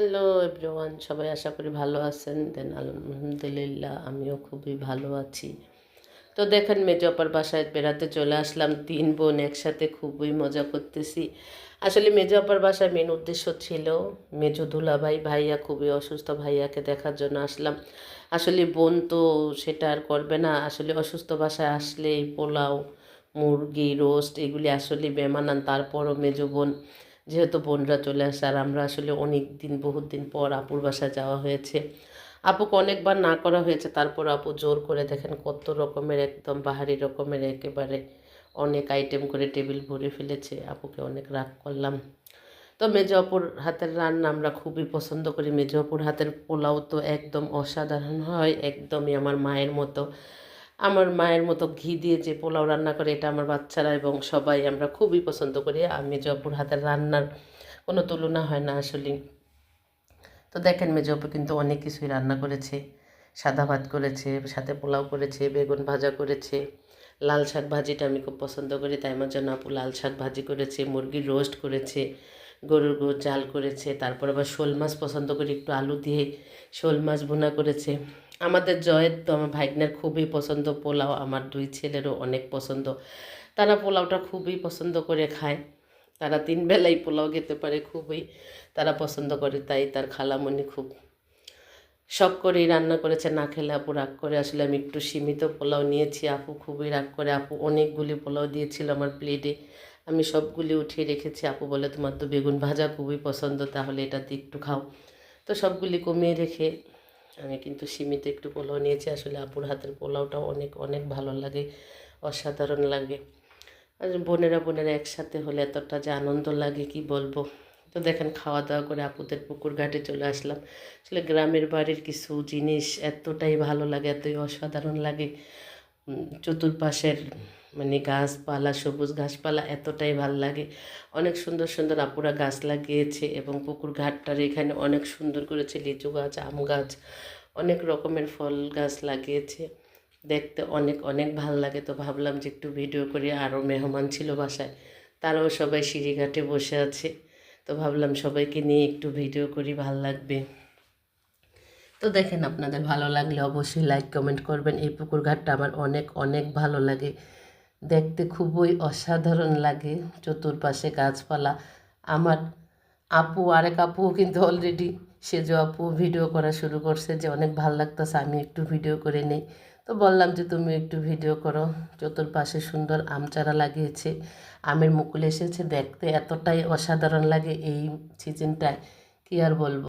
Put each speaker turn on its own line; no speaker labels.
Hello everyone, সবাই আশা করি ভালো আছেন। আলহামদুলিল্লাহ আমিও খুবই ভালো আছি। তো দেখেন, মেজো আপার বাসায় বেড়াতে চলে আসলাম। 3 বোন একসাথে খুবই মজা করতেছি। আসলে মেজো আপার বাসায় মেন উদ্দেশ্য ছিল মেজো দুলাভাই ভাইয়া খুবই অসুস্থ, ভাইয়াকে দেখার জন্য আসলাম। আসলে বোন তো সেটা আর করবে না। আসলে অসুস্থ বাসায় আসলে এই পোলাও, মুরগি রোস্ট এগুলি আসলে বেমানান। তারপরও মেজো বোন, যেহেতু বোনরা চলে আসে আর আমরা আসলে অনেক দিন বহুত দিন পর আপুর বাসায় যাওয়া হয়েছে। আপুকে অনেকবার না করা হয়েছে, তারপর আপু জোর করে দেখেন কত রকমের, একদম বাহারি রকমের একেবারে অনেক আইটেম করে টেবিল ভরে ফেলেছে। আপুকে অনেক রাগ করলাম। তো মেজো আপুর হাতের রান্না আমরা খুবই পছন্দ করি। মেজো আপুর হাতের পোলাও তো একদম অসাধারণ হয়, একদমই আমার মায়ের মতো ঘি দিয়ে যে পোলাও রান্না করে, এটা আমার বাচ্চারা এবং সবাই আমরা খুবই পছন্দ করি। আর মেজো আপুর হাতের রান্নার কোনো তুলনা হয় না আসলে। তো দেখেন, মেজো আপু কিন্তু অনেক কিছুই রান্না করেছে। সাদা ভাত করেছে, সাথে পোলাও করেছে, বেগুন ভাজা করেছে, লাল শাক ভাজিটা আমি খুব পছন্দ করি, তাই আমার জন্য আপু লাল শাক ভাজি করেছে, মুরগির রোস্ট করেছে, গরুর জাল করেছে, তারপর আবার শোল মাছ পছন্দ করি, একটু আলু দিয়ে শোল মাছ ভুনা করেছে। আমাদের জয়ের তো, আমার ভাগ্নের খুবই পছন্দ পোলাও, আমার 2 ছেলেরও অনেক পছন্দ। তারা পোলাওটা খুবই পছন্দ করে খায়। তারা 3 বেলাই পোলাও খেতে পারে, খুবই তারা পছন্দ করে। তাই তার খালামণি খুব শখ করেই রান্না করেছে। না খেলে আপু রাগ করে। আসলে আমি একটু সীমিত পোলাও নিয়েছি, আপু খুবই রাগ করে। আপু অনেকগুলি পোলাও দিয়েছিল আমার প্লেটে, আমি সবগুলি উঠিয়ে রেখেছি। আপু বলে তোমার তো বেগুন ভাজা খুবই পছন্দ, তাহলে এটা দিয়ে একটু খাও। তো সবগুলি কমিয়ে রেখে আমি কিন্তু সীমিত একটু পোলাও নিয়েছি। আসলে আপুর হাতের পোলাওটাও অনেক অনেক ভালো লাগে, অসাধারণ লাগে। আর বোনেরা একসাথে হলে এতটা যে আনন্দ লাগে কি বলবো। তো দেখেন, খাওয়া দাওয়া করে আপুদের পুকুর ঘাটে চলে আসলাম। আসলে গ্রামের বাড়ির কিছু জিনিস এতটাই ভালো লাগে, এতই অসাধারণ লাগে। চতুর্পাশের মানে গাছপালা, সবুজ গাছপালা এতটাই ভাল লাগে। অনেক সুন্দর সুন্দর আপুরা গাছ লাগিয়েছে এবং পুকুর ঘাটটার এখানে অনেক সুন্দর করেছে। লিচু গাছ, আম গাছ, অনেক রকমের ফল গাছ লাগিয়েছে। দেখতে অনেক অনেক ভাল লাগে। তো ভাবলাম যে একটু ভিডিও করি। আরও মেহমান ছিল বাসায়, তারাও সবাই সিঁড়িঘাটে বসে আছে। তো ভাবলাম সবাইকে নিয়ে একটু ভিডিও করি, ভাল লাগবে। তো দেখেন, আপনাদের ভালো লাগলে অবশ্যই লাইক কমেন্ট করবেন। এই পুকুর ঘাটটা আমার অনেক অনেক ভালো লাগে, দেখতে খুবই অসাধারণ লাগে। চতুর্পাশে গাছপালা। আমার আরেক আপুও কিন্তু অলরেডি সেজো আপু ভিডিও করা শুরু করছে যে অনেক ভালো লাগতেছে, আমি একটু ভিডিও করে নেই। তো বললাম যে তুমি একটু ভিডিও করো। চতুর্পাশে সুন্দর আম চারা লাগিয়েছে, আমের মুকুল এসেছে, দেখতে এতটাই অসাধারণ লাগে এই সিজনটায়, কি আর বলবো।